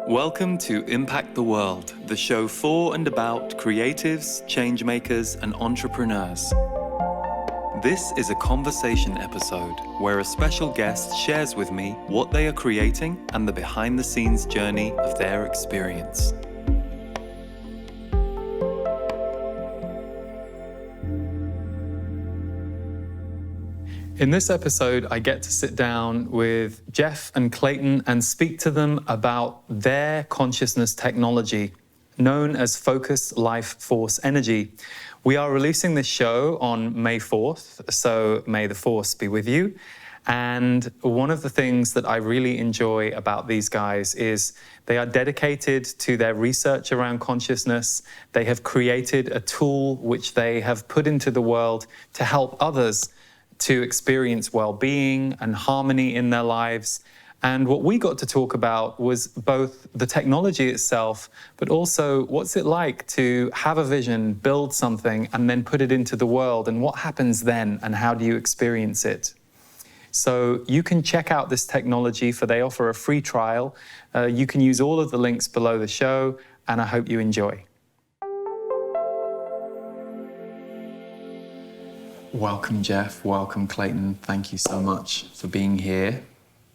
Welcome to Impact the World, the show for and about creatives, changemakers, and entrepreneurs. This is a conversation episode where a special guest shares with me what they are creating and the behind-the-scenes journey of their experience. In this episode, I get to sit down with Jeff and Clayten and speak to them about their consciousness technology, known as Focus Life Force Energy. We are releasing this show on May 4th, so may the force be with you. And one of the things that I really enjoy about these guys is they are dedicated to their research around consciousness. They have created a tool which they have put into the world to help others to experience well-being and harmony in their lives. And what we got to talk about was both the technology itself, but also what's it like to have a vision, build something, and then put it into the world, and what happens then, and how do you experience it? So you can check out this technology, for they offer a free trial. You can use all of the links below the show, and I hope you enjoy. Welcome, Jeff. Welcome, Clayten. Thank you so much for being here.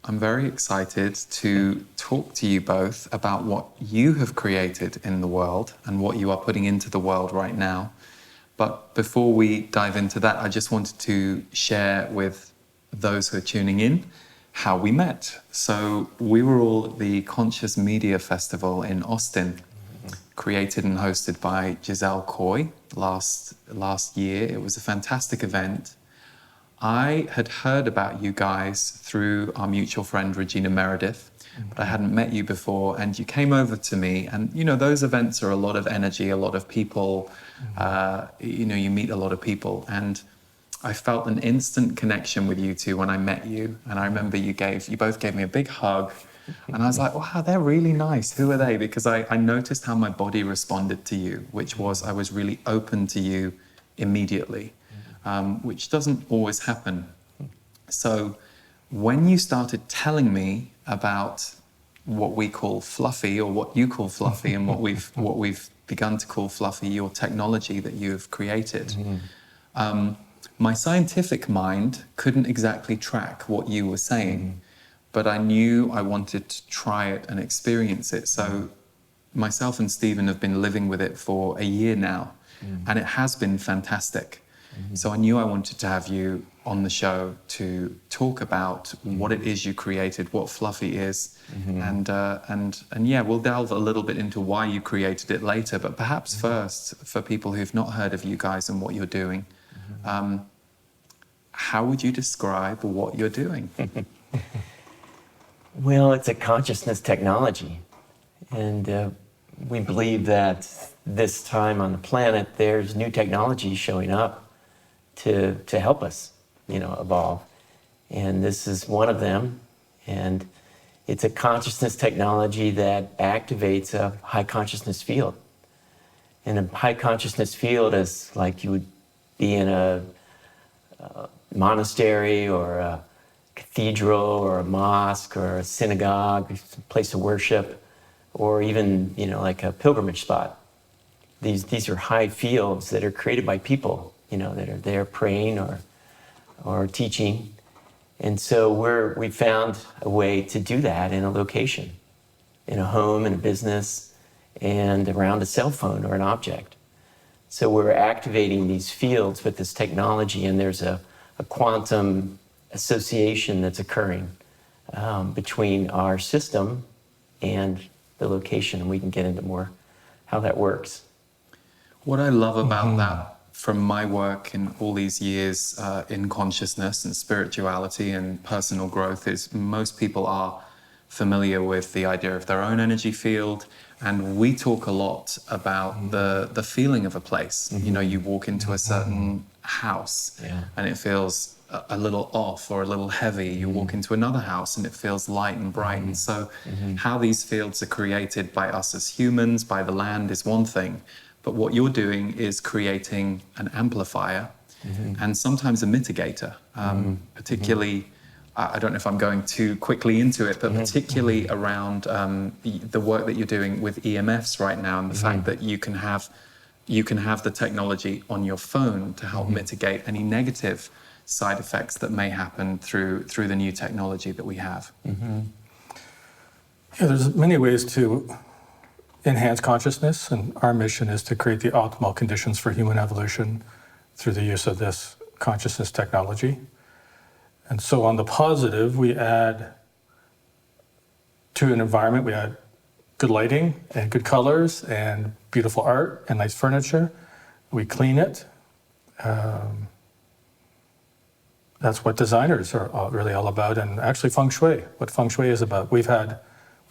I'm very excited to talk to you both about what you have created in the world and what you are putting into the world right now. But before we dive into that, I just wanted to share with those who are tuning in how we met. So we were all at the Conscious Media Festival in Austin, created and hosted by Giselle Coy last year. It was a fantastic event. I had heard about you guys through our mutual friend Regina Meredith, but I hadn't met you before, and you came over to me, and you know, those events are a lot of energy, a lot of people, you meet a lot of people, and I felt an instant connection with you two when I met you. And I remember you both gave me a big hug. And I was like, wow, they're really nice. Who are they? Because I noticed how my body responded to you, which was I was really open to you immediately, which doesn't always happen. So when you started telling me about what we call fluffy, or what you call fluffy, and what we've begun to call fluffy, your technology that you have created, my scientific mind couldn't exactly track what you were saying. But I knew I wanted to try it and experience it. So myself and Stephen have been living with it for a year now, and it has been fantastic. So I knew I wanted to have you on the show to talk about what it is you created, what Fluffy is, and yeah, we'll delve a little bit into why you created it later. But perhaps first, for people who've not heard of you guys and what you're doing, how would you describe what you're doing? Well, it's a consciousness technology, and we believe that this time on the planet, there's new technology showing up to help us, evolve. And this is one of them, and it's a consciousness technology that activates a high consciousness field. And a high consciousness field is like you would be in a monastery or a cathedral or a mosque or a synagogue, a place of worship, or even like a pilgrimage spot. These are high fields that are created by people, that are there praying or teaching. And so we found a way to do that in a location, in a home, in a business, and around a cell phone or an object. So we're activating these fields with this technology, and there's a quantum association that's occurring between our system and the location, and we can get into more how that works. What I love about that from my work in all these years in consciousness and spirituality and personal growth is most people are familiar with the idea of their own energy field, and we talk a lot about the feeling of a place. You walk into a certain house and it feels a little off or a little heavy. You walk into another house and it feels light and bright. And so how these fields are created by us as humans, by the land, is one thing. But what you're doing is creating an amplifier and sometimes a mitigator, particularly I don't know if I'm going too quickly into it, but particularly around the work that you're doing with EMFs right now, and the fact that you can have the technology on your phone to help mitigate any negative side effects that may happen through the new technology that we have. Yeah, there's many ways to enhance consciousness, and our mission is to create the optimal conditions for human evolution through the use of this consciousness technology. And so on the positive, we add to an environment, we add good lighting and good colors and beautiful art and nice furniture. We clean it. That's what designers are really all about, and actually feng shui, what feng shui is about. We have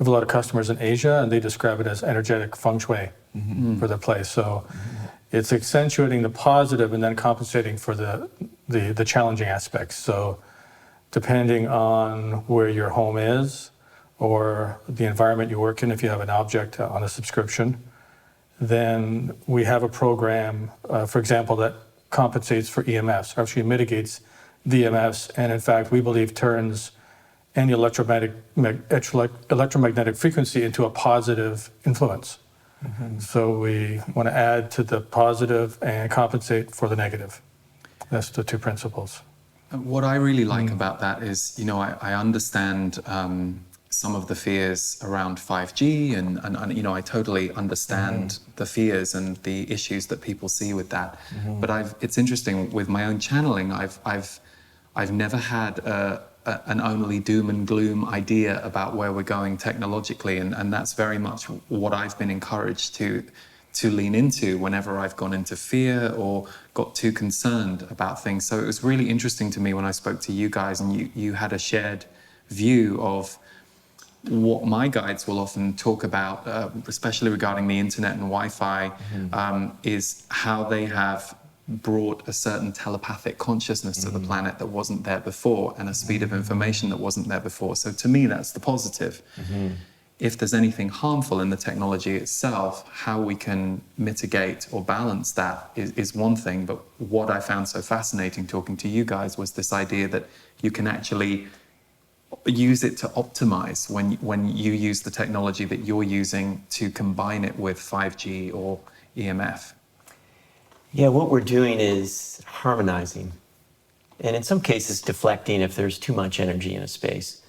a lot of customers in Asia, and they describe it as energetic feng shui for their place. So it's accentuating the positive and then compensating for the challenging aspects. So depending on where your home is or the environment you work in, if you have an object on a subscription, then we have a program, for example, that compensates for EMFs, or actually mitigates the EMFs, and in fact, we believe turns any electromagnetic frequency into a positive influence. So we want to add to the positive and compensate for the negative. That's the two principles. What I really like about that is, I understand some of the fears around 5G, and I totally understand the fears and the issues that people see with that. But it's interesting with my own channeling. I've never had an only doom and gloom idea about where we're going technologically, and that's very much what I've been encouraged to lean into whenever I've gone into fear or got too concerned about things. So it was really interesting to me when I spoke to you guys, and you had a shared view of what my guides will often talk about, especially regarding the internet and Wi-Fi, is how they have brought a certain telepathic consciousness to the planet that wasn't there before, and a speed of information that wasn't there before. So to me, that's the positive. If there's anything harmful in the technology itself, how we can mitigate or balance that is one thing. But what I found so fascinating talking to you guys was this idea that you can actually use it to optimize when you use the technology that you're using to combine it with 5G or EMF. Yeah, what we're doing is harmonizing, and in some cases deflecting if there's too much energy in a space.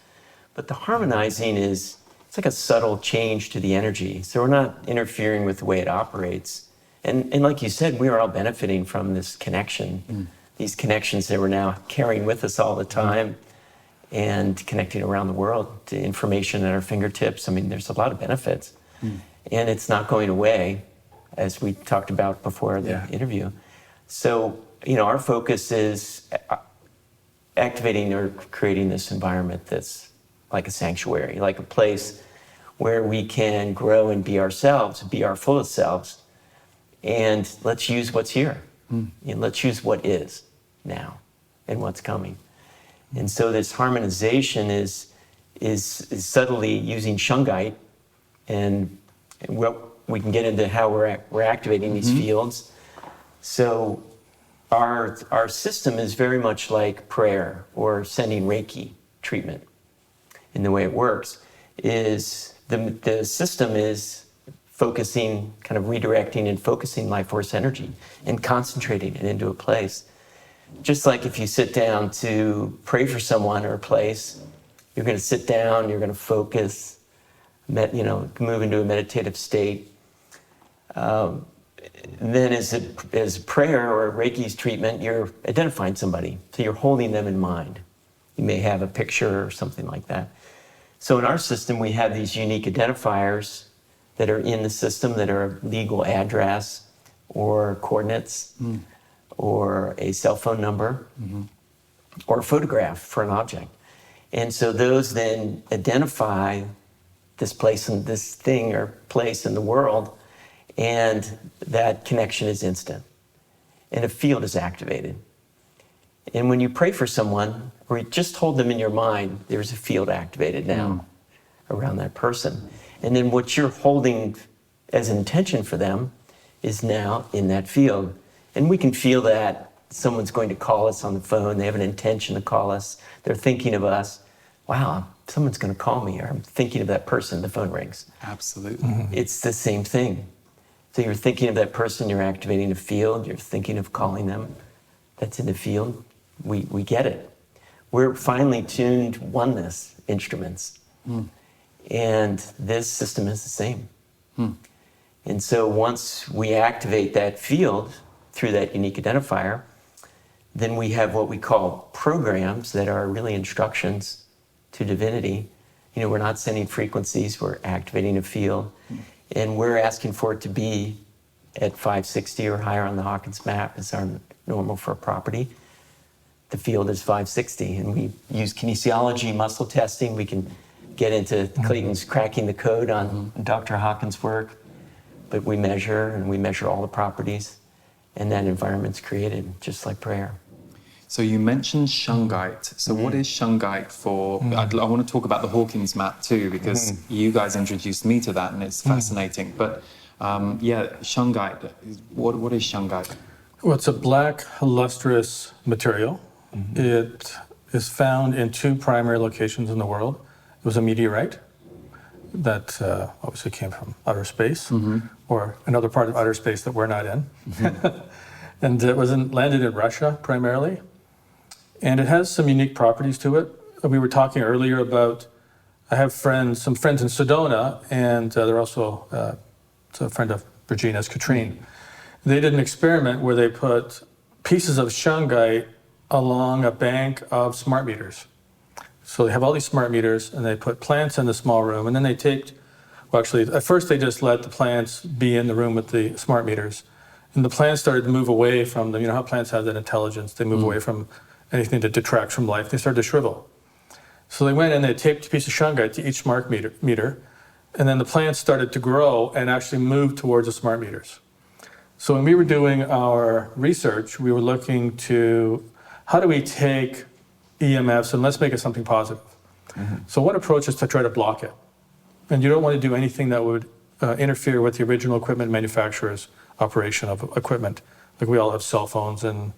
But the harmonizing it's like a subtle change to the energy, so we're not interfering with the way it operates. And like you said, we are all benefiting from this connection, these connections that we're now carrying with us all the time, and connecting around the world to information at our fingertips. I mean, there's a lot of benefits, and it's not going away, as we talked about before the interview. So, our focus is activating or creating this environment that's like a sanctuary, like a place where we can grow and be ourselves, be our fullest selves, and let's use what's here. And let's use what is now and what's coming. And so this harmonization is subtly using shungite, and we can get into how we're activating these fields. So our system is very much like prayer or sending Reiki treatment. And the way it works is the system is focusing, kind of redirecting and focusing life force energy and concentrating it into a place. Just like if you sit down to pray for someone or a place, you're going to sit down, you're going to focus, move into a meditative state. Then as prayer or Reiki's treatment, you're identifying somebody. So you're holding them in mind. You may have a picture or something like that. So in our system, we have these unique identifiers that are in the system that are a legal address or coordinates or a cell phone number or a photograph for an object. And so those then identify this place and this thing or place in the world, and that connection is instant, and a field is activated. And when you pray for someone, or you just hold them in your mind, there's a field activated now around that person. And then what you're holding as an intention for them is now in that field. And we can feel that someone's going to call us on the phone. They have an intention to call us. They're thinking of us. Wow, someone's going to call me, or I'm thinking of that person. The phone rings. Absolutely. It's the same thing. So you're thinking of that person, you're activating a field, you're thinking of calling them. That's in the field. We get it. We're finely tuned oneness instruments. And this system is the same. And so once we activate that field through that unique identifier, then we have what we call programs that are really instructions to divinity. You know, we're not sending frequencies, we're activating a field. And we're asking for it to be at 560 or higher on the Hawkins map is our normal for a property. The field is 560, and we use kinesiology, muscle testing. We can get into Clayton's cracking the code on Dr. Hawkins' work, but we measure all the properties, and that environment's created just like prayer. So you mentioned shungite. So what is shungite for? I want to talk about the Hawkins map too, because you guys introduced me to that, and it's fascinating. But shungite. What is shungite? Well, it's a black, lustrous material. It is found in 2 primary locations in the world. It was a meteorite that obviously came from outer space, or another part of outer space that we're not in. And it landed in Russia primarily. And it has some unique properties to it. We were talking earlier about, I have some friends in Sedona, and they're also it's a friend of Regina's, Katrine. They did an experiment where they put pieces of shungite along a bank of smart meters. So they have all these smart meters, and they put plants in the small room, and then they at first they just let the plants be in the room with the smart meters. And the plants started to move away from them. You know how plants have that intelligence? They move away from anything that detracts from life. They started to shrivel. So they went and they taped a piece of shungite to each smart meter, and then the plants started to grow and actually move towards the smart meters. So when we were doing our research, we were looking to, how do we take EMFs and let's make it something positive? So one approach is to try to block it. And you don't want to do anything that would interfere with the original equipment manufacturer's operation of equipment. Like we all have cell phones and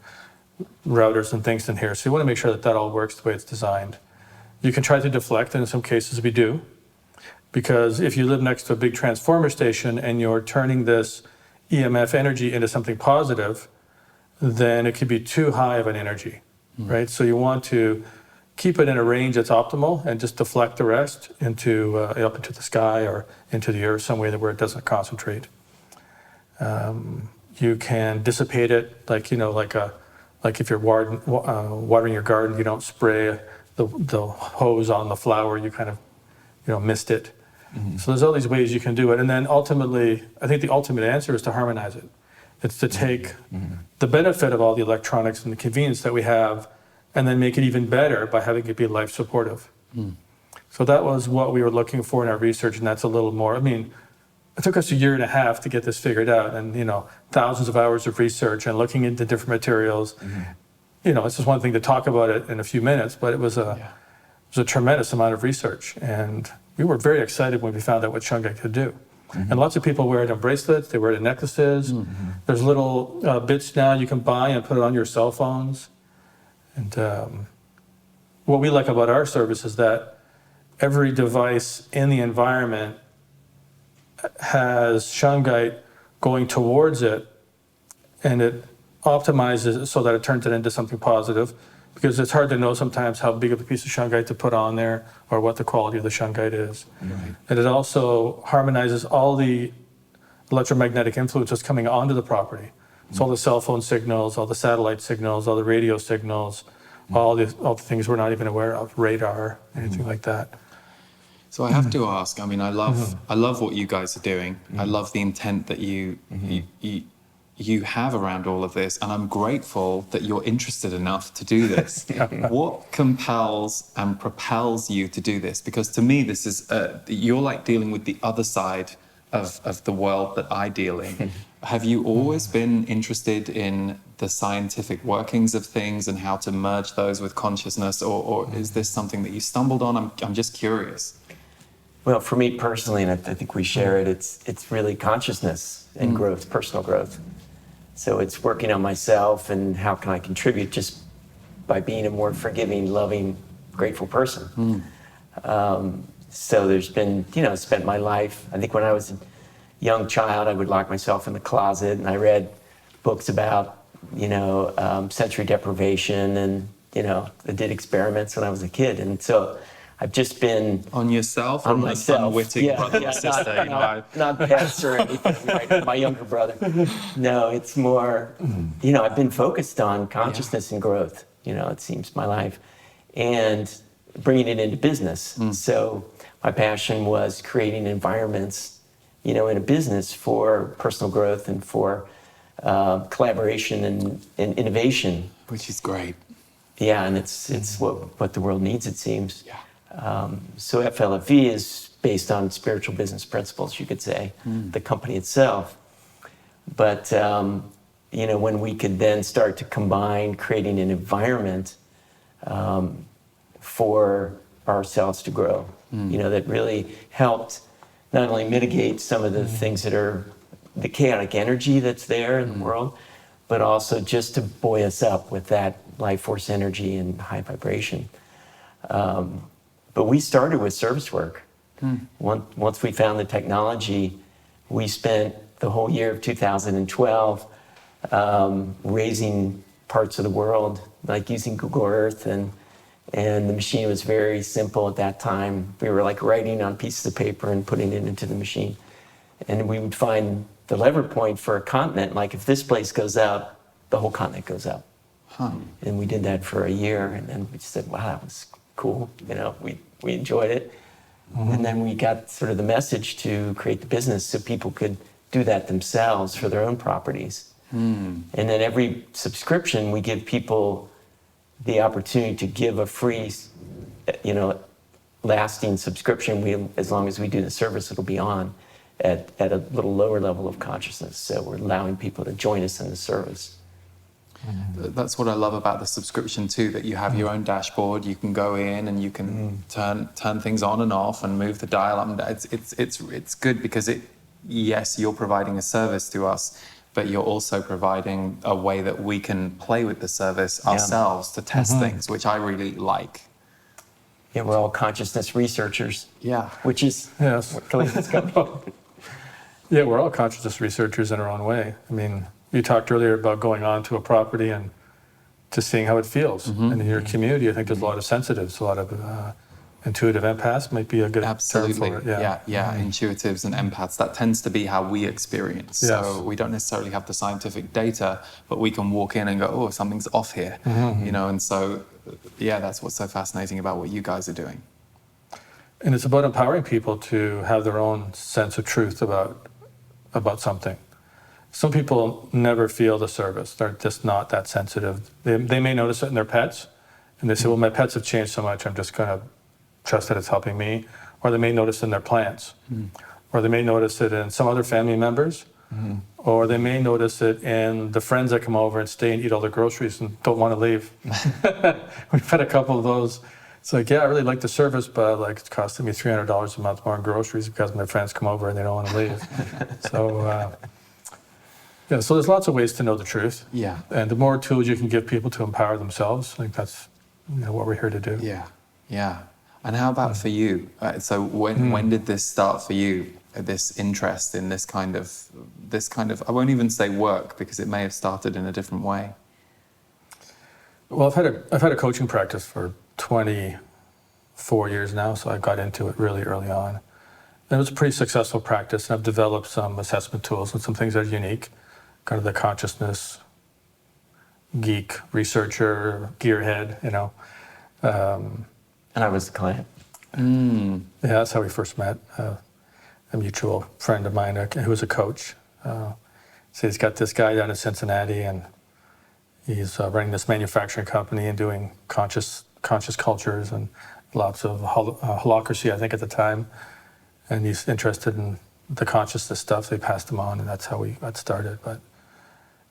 routers and things in here. So you want to make sure that that all works the way it's designed. You can try to deflect, and in some cases we do. Because if you live next to a big transformer station and you're turning this EMF energy into something positive, then it could be too high of an energy, right? So you want to keep it in a range that's optimal and just deflect the rest into up into the sky or into the earth, some way that where it doesn't concentrate. You can dissipate it, like if you're watering your garden, you don't spray the hose on the flower, you kind of mist it. So there's all these ways you can do it. And then ultimately, I think the ultimate answer is to harmonize it. It's to take the benefit of all the electronics and the convenience that we have and then make it even better by having it be life supportive. So that was what we were looking for in our research, and that's a little more, it took us 1.5 years to get this figured out, and thousands of hours of research and looking into different materials. It's just one thing to talk about it in a few minutes, but it was a tremendous amount of research, and we were very excited when we found out what shungite could do. And lots of people wear it in bracelets, they wear it in necklaces. There's little bits now you can buy and put it on your cell phones. And what we like about our service is that every device in the environment has shungite going towards it, and it optimizes it so that it turns it into something positive, because it's hard to know sometimes how big of a piece of shungite to put on there or what the quality of the shungite is. And it also harmonizes all the electromagnetic influences coming onto the property. So all the cell phone signals, all the satellite signals, all the radio signals, all the things we're not even aware of, radar, anything like that. So I have to ask, I love what you guys are doing. I love the intent that you have around all of this, and I'm grateful that you're interested enough to do this. What compels and propels you to do this? Because to me, this is, you're like dealing with the other side of the world that I deal in. Have you always been interested in the scientific workings of things and how to merge those with consciousness, or is this something that you stumbled on? I'm just curious. Well, for me personally, and I think we share it, it's really consciousness and growth, personal growth. So it's working on myself and how can I contribute just by being a more forgiving, loving, grateful person. So there's been, spent my life, I think when I was a young child, I would lock myself in the closet and I read books about, sensory deprivation and, I did experiments when I was a kid. And so I've just been... On yourself? On myself. Unwitting brother or sister? Not pets or anything, right? My younger brother. No, it's more, I've been focused on consciousness and growth, it seems, my life. And bringing it into business. So my passion was creating environments, in a business for personal growth and for collaboration and innovation. Which is great. Yeah, and it's what the world needs, it seems. Yeah. So FLFE is based on spiritual business principles, you could say, the company itself. But, when we could then start to combine creating an environment for ourselves to grow, that really helped not only mitigate some of the things that are the chaotic energy that's there in the world, but also just to buoy us up with that life force energy and high vibration. But we started with service work. Once we found the technology, we spent the whole year of 2012 raising parts of the world, like using Google Earth, and the machine was very simple at that time. We were like writing on pieces of paper and putting it into the machine. And we would find the lever point for a continent, like if this place goes out, the whole continent goes out. And we did that for a year, and then we just said, wow, that was cool. We enjoyed it. And then we got sort of the message to create the business so people could do that themselves for their own properties. And then every subscription, we give people the opportunity to give a free, lasting subscription. As long as we do the service, it'll be on at a little lower level of consciousness. So we're allowing people to join us in the service. That's what I love about the subscription too, that you have your own dashboard, you can go in and you can turn things on and off and move the dial up and down. It's good because yes, you're providing a service to us, but you're also providing a way that we can play with the service ourselves to test things, which I really like. Yeah, we're all consciousness researchers. Yeah. Which is what Clayton's coming from. Yeah, we're all consciousness researchers in our own way. I mean, you talked earlier about going on to a property and to seeing how it feels. And in your community, I think there's a lot of sensitives, a lot of intuitive empaths might be a good term for it. Yeah. Intuitives and empaths. That tends to be how we experience. Yes. So we don't necessarily have the scientific data, but we can walk in and go, oh, something's off here. And so, that's what's so fascinating about what you guys are doing. And it's about empowering people to have their own sense of truth about something. Some people never feel the service. They're just not that sensitive. They may notice it in their pets, and they say, well, my pets have changed so much, I'm just going to trust that it's helping me. Or they may notice it in their plants. Or they may notice it in some other family members. Or they may notice it in the friends that come over and stay and eat all their groceries and don't want to leave. We've had a couple of those. It's like, I really like the service, but it's costing me $300 a month more in groceries because my friends come over and they don't want to leave. So there's lots of ways to know the truth. Yeah. And the more tools you can give people to empower themselves, I think that's what we're here to do. Yeah. And how about for you? So when did this start for you? This interest in this kind of I won't even say work because it may have started in a different way. Well, I've had a coaching practice for 24 years now, so I got into it really early on. And it was a pretty successful practice, and I've developed some assessment tools and some things that are unique. Kind of the consciousness geek, researcher, gearhead, And I was the client. Yeah, that's how we first met. A mutual friend of mine who was a coach. So he's got this guy down in Cincinnati, and he's running this manufacturing company and doing conscious cultures and lots of holacracy, I think, at the time. And he's interested in the consciousness stuff, so he passed him on, and that's how we got started. But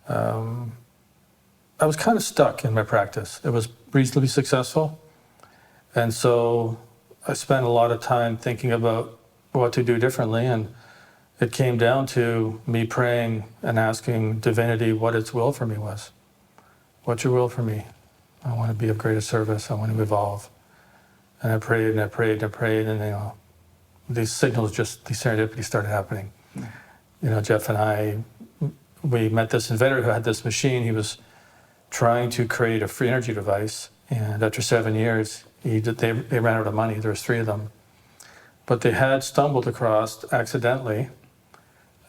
I was kind of stuck in my practice. It was reasonably successful. And so I spent a lot of time thinking about what to do differently. And it came down to me praying and asking divinity what its will for me was. What's your will for me? I want to be of greater service. I want to evolve. And I prayed and I prayed and I prayed, and these signals, these serendipities started happening. Jeff and I, we met this inventor who had this machine. He was trying to create a free energy device, and after 7 years, they ran out of money. There was 3 of them. But they had stumbled across, accidentally,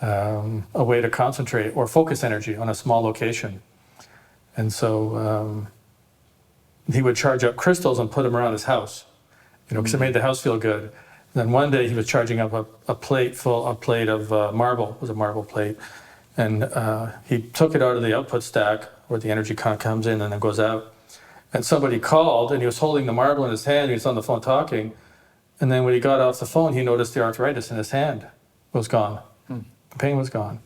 a way to concentrate or focus energy on a small location. And so he would charge up crystals and put them around his house, because it made the house feel good. And then one day he was charging up a plate of marble. It was a marble plate. And he took it out of the output stack where the energy comes in and then goes out. And somebody called, and he was holding the marble in his hand. He was on the phone talking. And then when he got off the phone, he noticed the arthritis in his hand was gone. The pain was gone.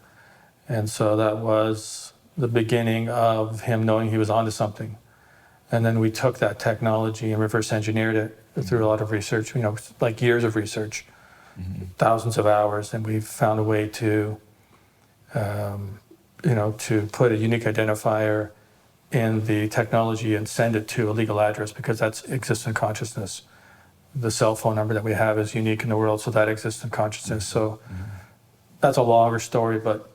And so that was the beginning of him knowing he was onto something. And then we took that technology and reverse engineered it through a lot of research, like years of research, thousands of hours. And we've found a way to put a unique identifier in the technology and send it to a legal address, because that exists in consciousness. The cell phone number that we have is unique in the world, so that exists in consciousness. So that's a longer story, but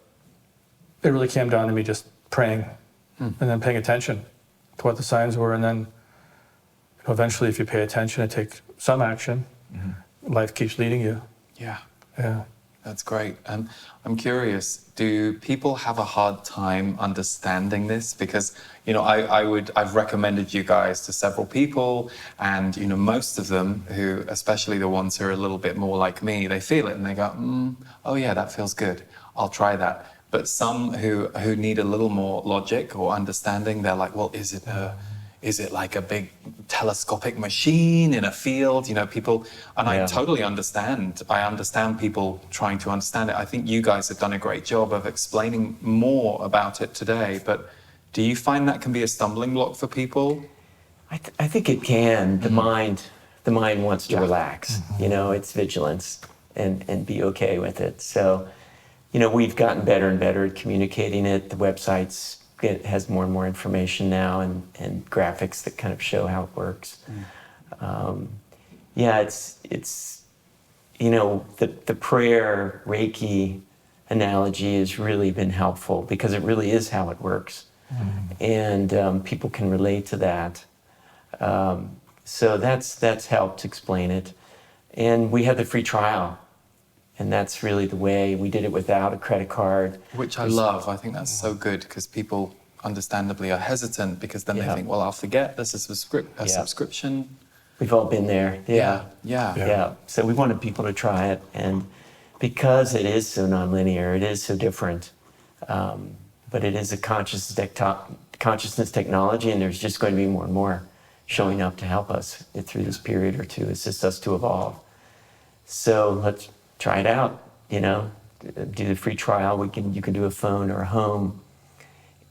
it really came down to me just praying and then paying attention to what the signs were. And then eventually, if you pay attention and take some action, life keeps leading you. Yeah. Yeah. That's great. I'm curious, do people have a hard time understanding this? Because, I've recommended you guys to several people, and, most of them who, especially the ones who are a little bit more like me, they feel it and they go, oh yeah, that feels good. I'll try that. But some who need a little more logic or understanding, they're like, well, is it like a big telescopic machine in a field? People, and I totally understand. I understand people trying to understand it. I think you guys have done a great job of explaining more about it today. But do you find that can be a stumbling block for people? I think it can. The mind wants to relax. It's vigilance and be okay with it. So, we've gotten better and better at communicating it. The websites. It has more and more information now and graphics that kind of show how it works. It's the prayer Reiki analogy has really been helpful, because it really is how it works. And people can relate to that. So that's helped explain it. And we had the free trial. And that's really the way. We did it without a credit card. Which I love. I think that's so good, because people understandably are hesitant, because then they think, well, I'll forget this is a subscription. We've all been there. Yeah. So we wanted people to try it. And because it is so nonlinear, it is so different, but it is a consciousness technology, and there's just going to be more and more showing up to help us through this period or to assist us to evolve. So let's try it out, do the free trial. You can do a phone or a home.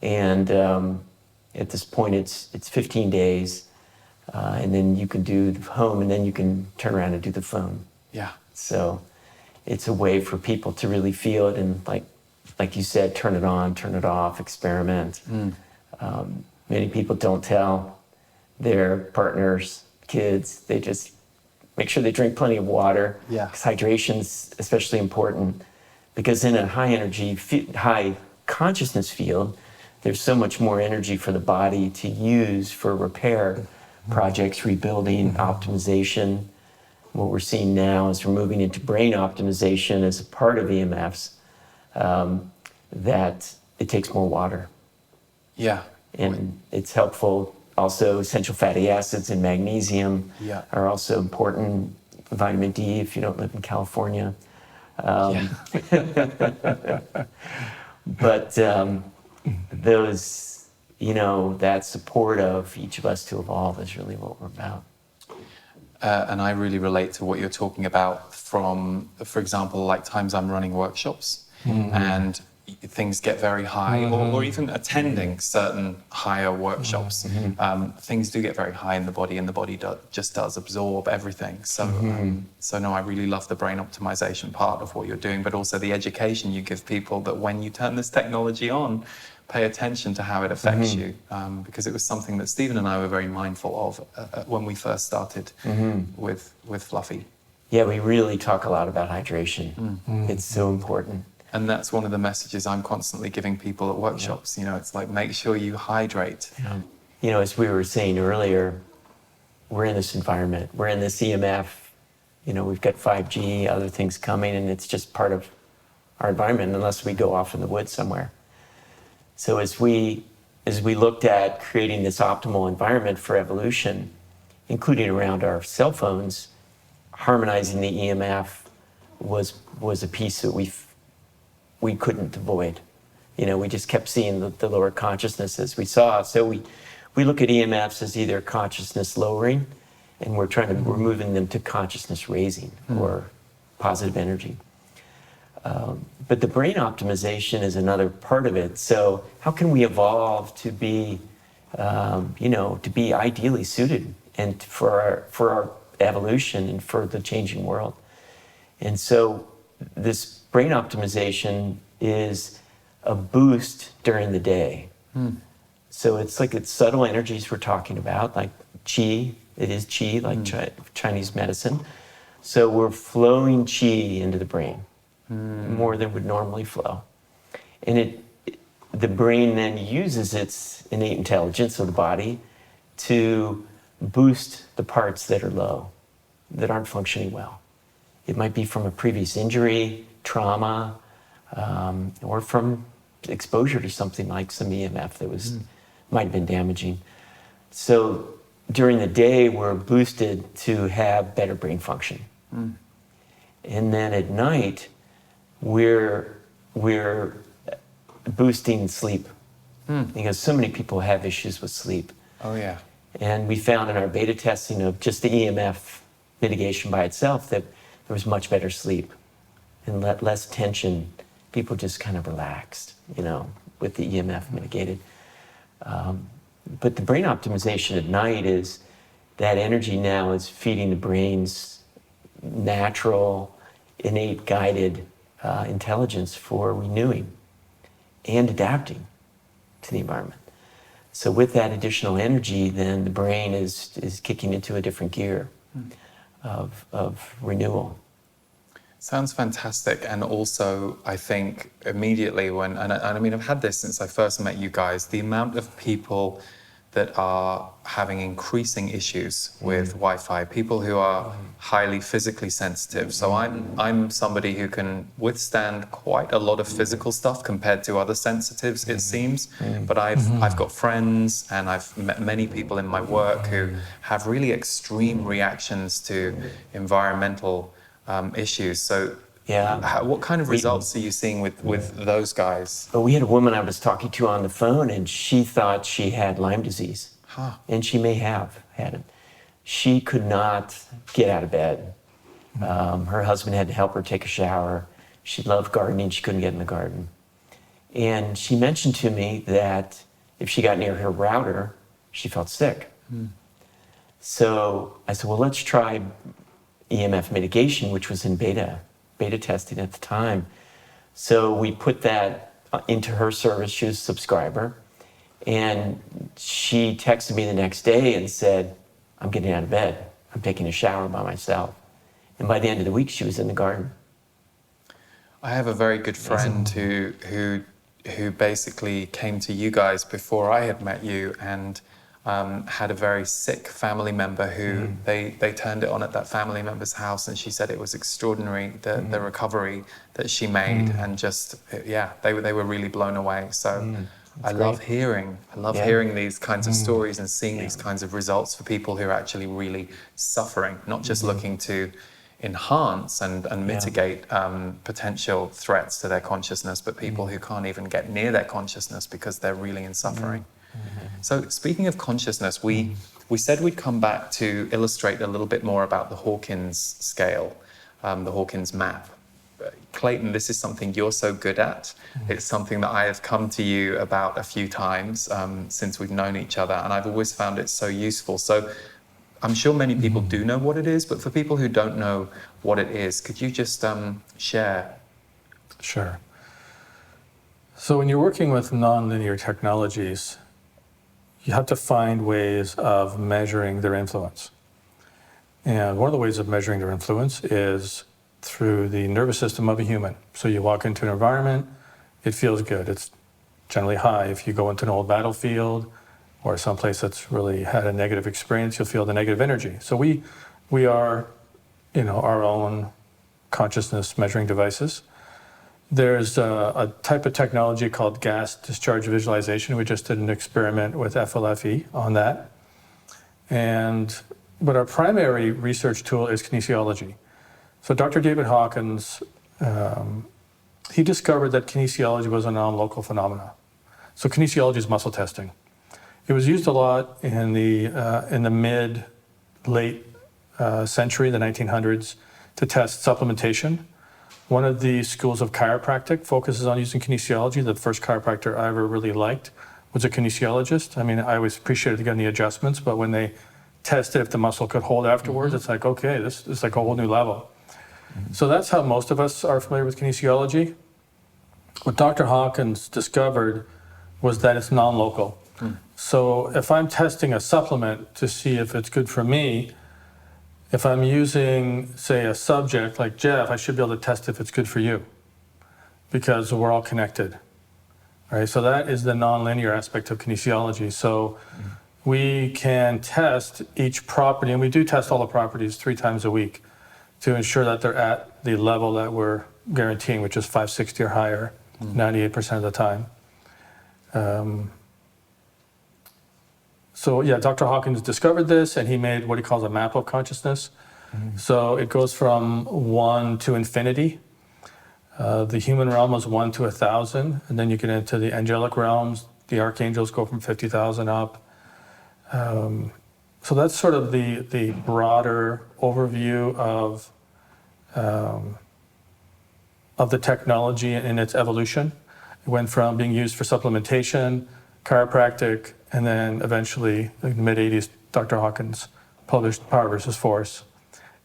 And at this point, it's 15 days. And then you can do the home, and then you can turn around and do the phone. Yeah. So it's a way for people to really feel it, and like you said, turn it on, turn it off, experiment. Many people don't tell their partners, kids. They just make sure they drink plenty of water. Yeah. Because hydration's especially important, because in a high consciousness field, there's so much more energy for the body to use for repair projects, rebuilding, optimization. What we're seeing now is we're moving into brain optimization as a part of EMFs, that it takes more water. Yeah. And it's helpful. Also, essential fatty acids and magnesium are also important. Vitamin D, if you don't live in California. But those, that support of each of us to evolve is really what we're about. And I really relate to what you're talking about from, for example, like times I'm running workshops, and things get very high, or even attending certain higher workshops, things do get very high in the body, and the body just does absorb everything. So, so no, I really love the brain optimization part of what you're doing, but also the education you give people that when you turn this technology on, pay attention to how it affects you, because it was something that Stephen and I were very mindful of when we first started with FLFE. Yeah, we really talk a lot about hydration. It's so important. And that's one of the messages I'm constantly giving people at workshops. You know, it's like, make sure you hydrate. Yeah. You know, as we were saying earlier, we're in this environment, we're in this EMF, you know, we've got 5G, other things coming, and it's just part of our environment unless we go off in the woods somewhere. So as we looked at creating this optimal environment for evolution, including around our cell phones, harmonizing the EMF was a piece that we couldn't avoid. You know, we just kept seeing the lower consciousness as we saw. So we look at EMFs as either consciousness lowering, and we're moving them to consciousness raising or positive energy. But the brain optimization is another part of it. So how can we evolve to be, to be ideally suited and for our evolution and for the changing world? And so this brain optimization is a boost during the day. So it's subtle energies we're talking about, like qi. It is qi, like Chinese medicine. So we're flowing qi into the brain, more than would normally flow. And the brain then uses its innate intelligence of the body to boost the parts that are low, that aren't functioning well. It might be from a previous injury, trauma, or from exposure to something like some EMF that might have been damaging. So during the day, we're boosted to have better brain function. And then at night, we're boosting sleep, because so many people have issues with sleep. Oh yeah. And we found in our beta testing of just the EMF mitigation by itself that there was much better sleep and less tension. People just kind of relaxed, with the EMF mitigated. But the brain optimization at night is that energy now is feeding the brain's natural, innate, guided intelligence for renewing and adapting to the environment. So with that additional energy, then the brain is kicking into a different gear of renewal. Sounds fantastic. And also, I think immediately and I mean, I've had this since I first met you guys, the amount of people that are having increasing issues with Wi-Fi, people who are highly physically sensitive. So I'm somebody who can withstand quite a lot of physical stuff compared to other sensitives, it seems. But I've got friends and I've met many people in my work who have really extreme reactions to environmental issues. So what kind of results are you seeing with those guys? Well, we had a woman I was talking to on the phone, and she thought she had Lyme disease. And she may have had it. She could not get out of bed. Her husband had to help her take a shower. She loved gardening. She couldn't get in the garden. And she mentioned to me that if she got near her router, she felt sick. So I said, well, let's try EMF mitigation, which was in beta testing at the time. So we put that into her service. She was a subscriber. And she texted me the next day and said, I'm getting out of bed. I'm taking a shower by myself. And by the end of the week, she was in the garden. I have a very good friend who basically came to you guys before I had met you, and had a very sick family member who they turned it on at that family member's house, and she said it was extraordinary, the recovery that she made, and just they were really blown away. So I love hearing these kinds of stories and seeing these kinds of results for people who are actually really suffering, not just looking to enhance and mitigate potential threats to their consciousness, but people who can't even get near their consciousness because they're really in suffering. So speaking of consciousness, we said we'd come back to illustrate a little bit more about the Hawkins scale, the Hawkins map. Clayten, this is something you're so good at. It's something that I have come to you about a few times since we've known each other, and I've always found it so useful. So I'm sure many people do know what it is, but for people who don't know what it is, could you just share? Sure. So when you're working with nonlinear technologies, you have to find ways of measuring their influence. And one of the ways of measuring their influence is through the nervous system of a human. So you walk into an environment, it feels good. It's generally high. If you go into an old battlefield or someplace that's really had a negative experience, you'll feel the negative energy. So we are, our own consciousness measuring devices. There's a type of technology called gas discharge visualization. We just did an experiment with FLFE on that. But our primary research tool is kinesiology. So Dr. David Hawkins, he discovered that kinesiology was a non-local phenomena. So kinesiology is muscle testing. It was used a lot in the mid-late century, the 1900s, to test supplementation. One of the schools of chiropractic focuses on using kinesiology. The first chiropractor I ever really liked was a kinesiologist. I mean, I always appreciated getting the adjustments, but when they tested if the muscle could hold afterwards, it's like, okay, this is like a whole new level. So that's how most of us are familiar with kinesiology. What Dr. Hawkins discovered was that it's non-local. So if I'm testing a supplement to see if it's good for me, if I'm using, say, a subject like Jeff, I should be able to test if it's good for you because we're all connected. All right, so that is the non-linear aspect of kinesiology. So we can test each property, and we do test all the properties 3 times a week to ensure that they're at the level that we're guaranteeing, which is 560 or higher, 98% of the time. So yeah, Dr. Hawkins discovered this, and he made what he calls a map of consciousness. So it goes from 1 to infinity. The human realm is 1 to 1,000, and then you get into the angelic realms. The archangels go from 50,000 up. So that's sort of the broader overview of the technology in its evolution. It went from being used for supplementation, chiropractic, and then eventually, in the mid-'80s, Dr. Hawkins published Power versus Force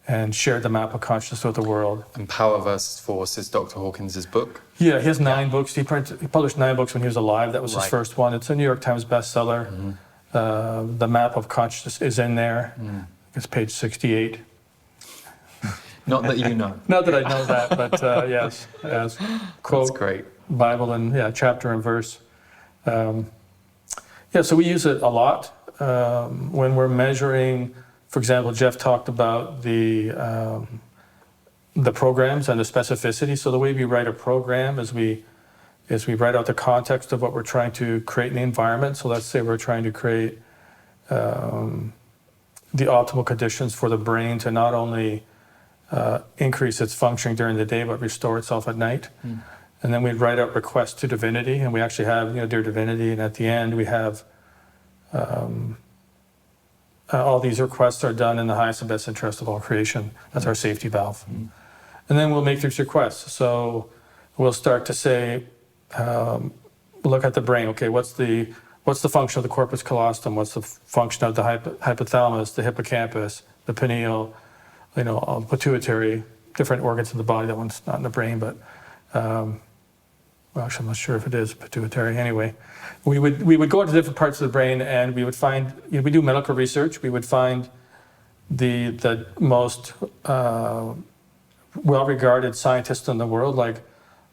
and shared the map of consciousness with the world. And Power versus Force is Dr. Hawkins' book? Yeah, he has 9 books. He published 9 books when he was alive. That was his first one. It's a New York Times bestseller. The map of consciousness is in there. It's page 68. Not that you know. Not that I know that, but yes. Quote, That's great. Bible and chapter and verse. So we use it a lot when we're measuring. For example, Jeff talked about the programs and the specificity. So the way we write a program is we write out the context of what we're trying to create in the environment. So let's say we're trying to create the optimal conditions for the brain to not only increase its functioning during the day, but restore itself at night. And then we'd write out requests to divinity, and we actually have, Dear Divinity, and at the end we have all these requests are done in the highest and best interest of all creation. That's our safety valve. And then we'll make these requests. So we'll start to say, look at the brain. Okay, what's the function of the corpus callosum? What's the function of the hypothalamus, the hippocampus, the pineal, pituitary, different organs in the body. That one's not in the brain, but actually, I'm not sure if it is pituitary. Anyway, we would go into different parts of the brain, and we would find, we do medical research. We would find the most well-regarded scientists in the world. Like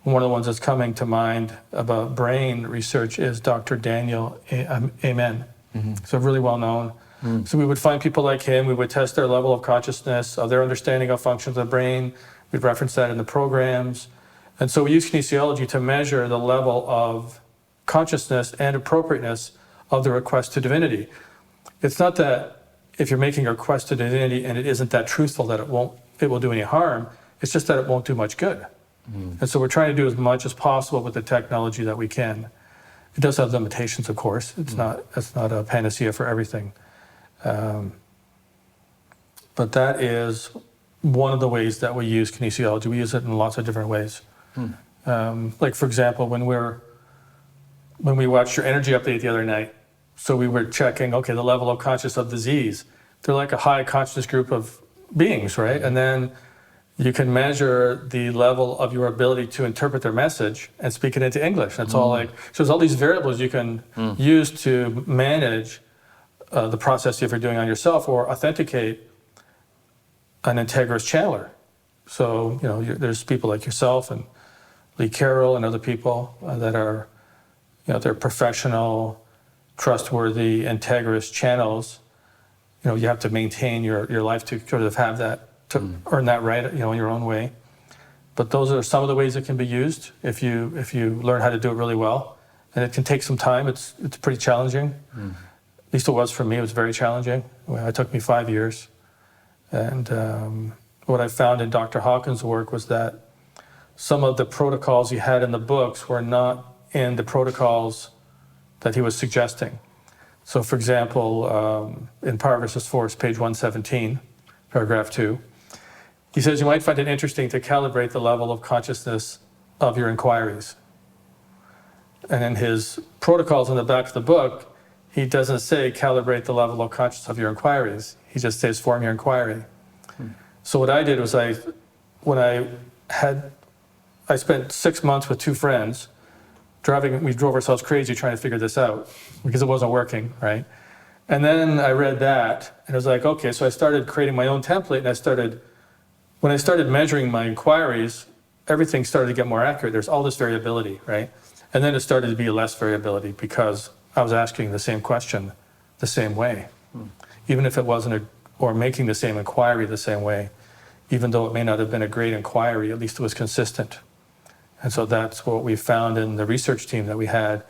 one of the ones that's coming to mind about brain research is Dr. Daniel Amen. So really well known. So we would find people like him. We would test their level of consciousness, of their understanding of functions of the brain. We'd reference that in the programs. And so we use kinesiology to measure the level of consciousness and appropriateness of the request to divinity. It's not that if you're making a request to divinity and it isn't that truthful that it will do any harm, it's just that it won't do much good. And so we're trying to do as much as possible with the technology that we can. It does have limitations, of course. It's not a panacea for everything. But that is one of the ways that we use kinesiology. We use it in lots of different ways. Like, for example, when we watched your energy update the other night, so we were checking, okay, the level of consciousness of disease. They're like a high consciousness group of beings, right? And then you can measure the level of your ability to interpret their message and speak it into English. That's all like, so there's all these variables you can use to manage the process if you're doing on yourself or authenticate an integrous channeler. So, you know, there's people like yourself and Lee Carroll and other people that are, you know, they're professional, trustworthy, integrous channels. You know, you have to maintain your life to sort of have that, to earn that right, you know, in your own way. But those are some of the ways it can be used if you learn how to do it really well. And it can take some time. It's pretty challenging. At least it was for me. It was very challenging. It took me 5 years. And what I found in Dr. Hawkins' work was that some of the protocols he had in the books were not in the protocols that he was suggesting. So, for example, in Power versus Force, page 117, paragraph 2, he says you might find it interesting to calibrate the level of consciousness of your inquiries. And in his protocols in the back of the book, he doesn't say calibrate the level of consciousness of your inquiries. He just says form your inquiry. So what I did was I spent 6 months with 2 friends we drove ourselves crazy trying to figure this out because it wasn't working, right? And then I read that and I was like, okay, so I started creating my own template and when I started measuring my inquiries, everything started to get more accurate. There's all this variability, right? And then it started to be less variability because I was asking the same question the same way. Even if it wasn't or making the same inquiry the same way, even though it may not have been a great inquiry, at least it was consistent. And so that's what we found in the research team that we had,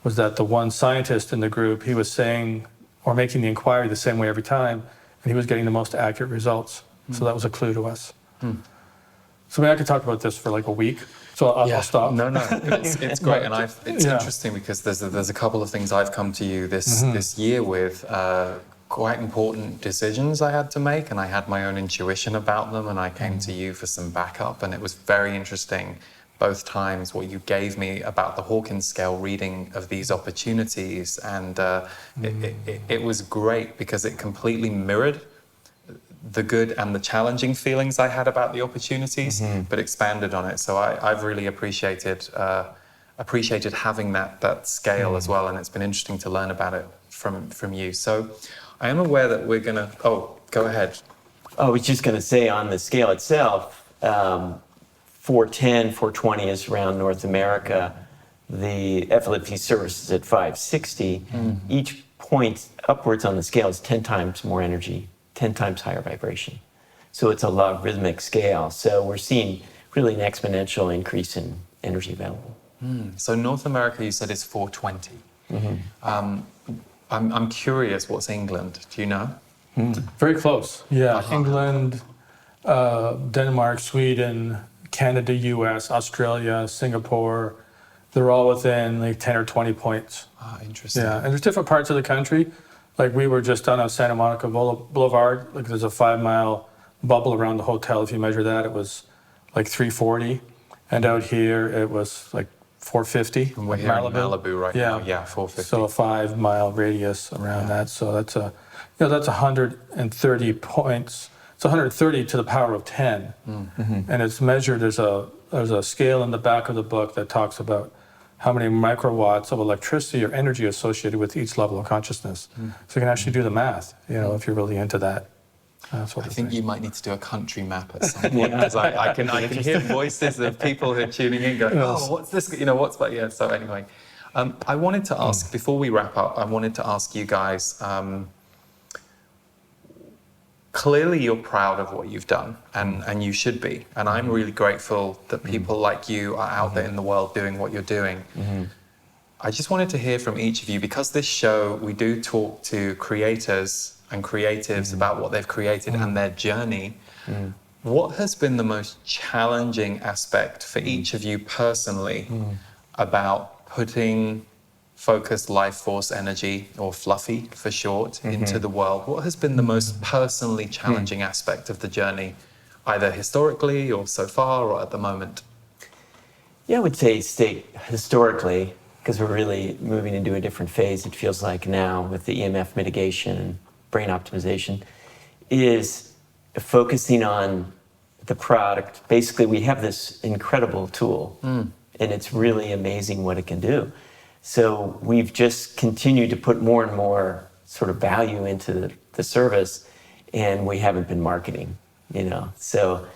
was that the one scientist in the group, he was saying or making the inquiry the same way every time, and he was getting the most accurate results. So that was a clue to us. So maybe I could talk about this for like a week. So I'll stop. No, it's great, and it's interesting because there's a couple of things I've come to you this year with. Quite important decisions I had to make, and I had my own intuition about them, and I came to you for some backup, and it was very interesting both times what you gave me about the Hawkins scale reading of these opportunities, and it was great because it completely mirrored the good and the challenging feelings I had about the opportunities, but expanded on it. So I've really appreciated having that scale as well, and it's been interesting to learn about it from you. So I am aware that we're gonna, go ahead. I was just gonna say on the scale itself, 410, 420 is around North America. The FLFE service is at 560. Each point upwards on the scale is 10 times more energy, 10 times higher vibration. So it's a logarithmic scale. So we're seeing really an exponential increase in energy available. So North America, you said, is 420. I'm curious, what's England? Do you know? Very close. Yeah, England, Denmark, Sweden, Canada, US, Australia, Singapore, they're all within like 10 or 20 points. Interesting. Yeah, and there's different parts of the country. Like we were just on a Santa Monica Boulevard, like there's a 5-mile bubble around the hotel. If you measure that, it was like 340. And out here, it was like 450. And we're here in Malibu right now. Yeah, 450. So a 5-mile radius around that. So that's that's 130 points. It's 130 to the power of 10. And it's measured, there's a scale in the back of the book that talks about how many microwatts of electricity or energy associated with each level of consciousness. So you can actually do the math, if you're really into that. I think you might need to do a country map at some point, because I can hear voices of people who are tuning in going, what's this, what's that? Yeah, so anyway. I wanted to ask, before we wrap up, I wanted to ask you guys, clearly you're proud of what you've done, and you should be. And I'm really grateful that people like you are out there in the world doing what you're doing. I just wanted to hear from each of you, because this show, we do talk to creators and creatives about what they've created and their journey. What has been the most challenging aspect for each of you personally about putting focused life force energy, or FLFE for short, into the world? What has been the most personally challenging aspect of the journey either historically or so far or at the moment? Yeah, I would say historically, because we're really moving into a different phase, it feels like now with the EMF mitigation and brain optimization, is focusing on the product. Basically, we have this incredible tool, and it's really amazing what it can do. So we've just continued to put more and more sort of value into the service, and we haven't been marketing, So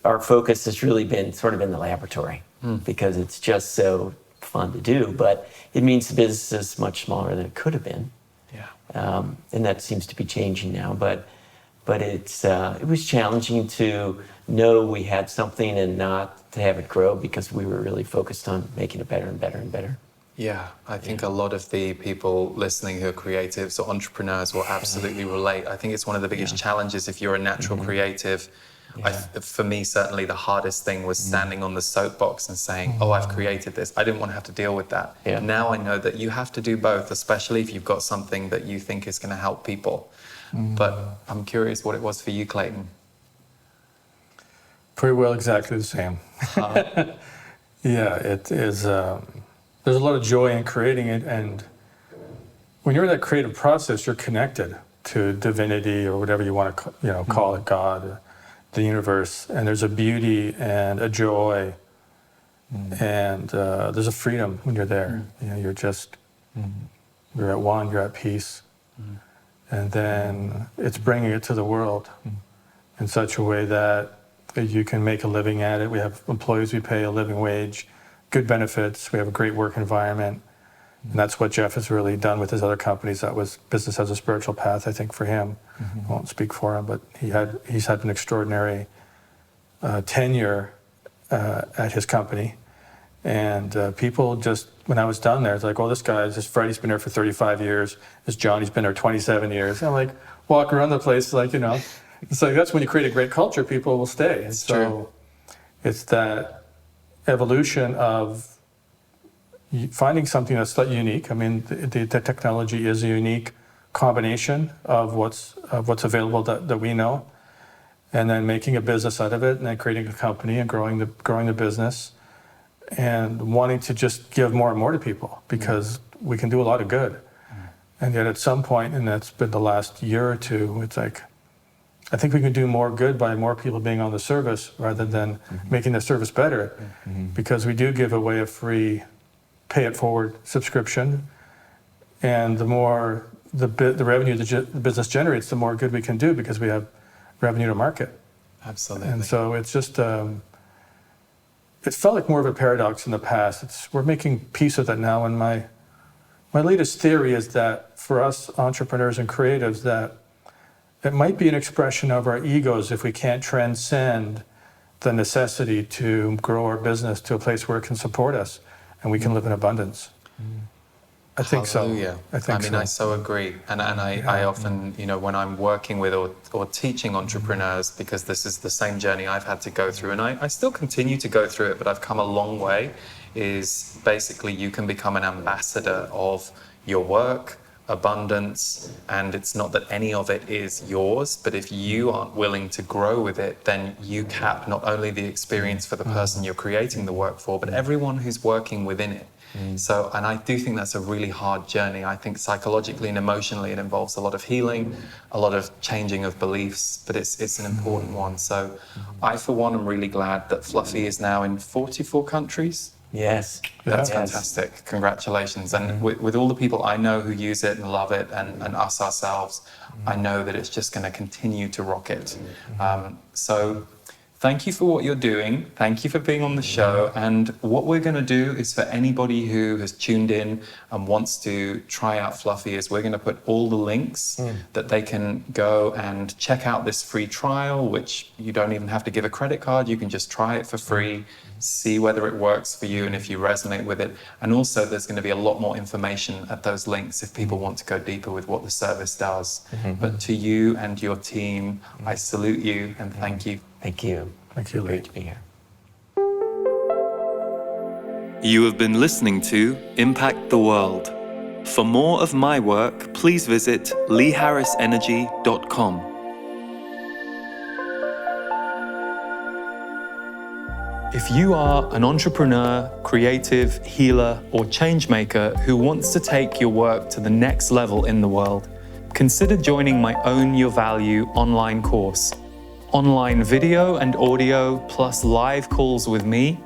our focus has really been sort of in the laboratory because it's just so fun to do, but it means the business is much smaller than it could have been. Yeah. And that seems to be changing now, but it was challenging to know we had something and not to have it grow because we were really focused on making it better and better and better. Yeah, I think a lot of the people listening who are creatives or entrepreneurs will absolutely relate. I think it's one of the biggest challenges if you're a natural creative. For me, certainly the hardest thing was standing on the soapbox and saying, oh, I've created this. I didn't want to have to deal with that. Yeah. Now I know that you have to do both, especially if you've got something that you think is going to help people. But I'm curious what it was for you, Clayten. Pretty well exactly the same. Yeah, it is. There's a lot of joy in creating it, and when you're in that creative process, you're connected to divinity or whatever you want to, call it, God, or the universe. And there's a beauty and a joy, and there's a freedom when you're there. You're just you're at one, you're at peace, and then it's bringing it to the world in such a way that you can make a living at it. We have employees we pay a living wage. Good benefits. We have a great work environment, and that's what Jeff has really done with his other companies. That was business as a spiritual path, I think, for him. I won't speak for him, but he's had an extraordinary tenure at his company, and people just, when I was down there, it's like, oh, this Freddie's been there for 35 years. This Johnny's been there 27 years. And I'm like, walking around the place, like, it's like that's when you create a great culture, people will stay. And so it's that evolution of finding something that's unique. I mean, the technology is a unique combination of what's available that we know, and then making a business out of it, and then creating a company and growing the business, and wanting to just give more and more to people because we can do a lot of good. And yet at some point, and that's been the last year or two, it's like, I think we can do more good by more people being on the service rather than making the service better, because we do give away a free pay-it-forward subscription, and the more the revenue the business generates, the more good we can do because we have revenue to market. Absolutely. And so it's just, it felt like more of a paradox in the past. We're making peace with that now, and my latest theory is that for us entrepreneurs and creatives, that it might be an expression of our egos if we can't transcend the necessity to grow our business to a place where it can support us and we can live in abundance. I think Hallelujah. so. I so agree. And I often, when I'm working with or teaching entrepreneurs, because this is the same journey I've had to go through, and I still continue to go through it, but I've come a long way, is basically you can become an ambassador of your work, abundance, and it's not that any of it is yours, but if you aren't willing to grow with it, then you cap not only the experience for the person you're creating the work for, but everyone who's working within it. So, and I do think that's a really hard journey. I think psychologically and emotionally it involves a lot of healing, a lot of changing of beliefs, but it's an important one. So I, for one, am really glad that FLFE is now in 44 countries. Yes. That's fantastic. Congratulations. And with all the people I know who use it and love it, and us ourselves, I know that it's just going to continue to rocket. So thank you for what you're doing. Thank you for being on the show. And what we're going to do is, for anybody who has tuned in and wants to try out FLFE, is we're going to put all the links that they can go and check out this free trial, which you don't even have to give a credit card. You can just try it for free, see whether it works for you and if you resonate with it. And also there's going to be a lot more information at those links if people want to go deeper with what the service does. But to you and your team, I salute you and thank you. Thank you. Thank you, Lee. Great to be here. You have been listening to Impact the World. For more of my work, please visit leeharrisenergy.com. If you are an entrepreneur, creative, healer, or change maker who wants to take your work to the next level in the world, consider joining my Own Your Value online course. Online video and audio plus live calls with me,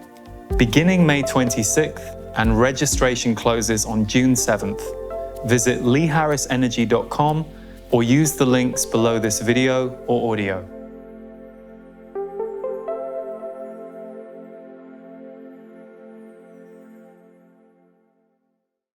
beginning May 26th, and registration closes on June 7th. Visit leeharrisenergy.com or use the links below this video or audio.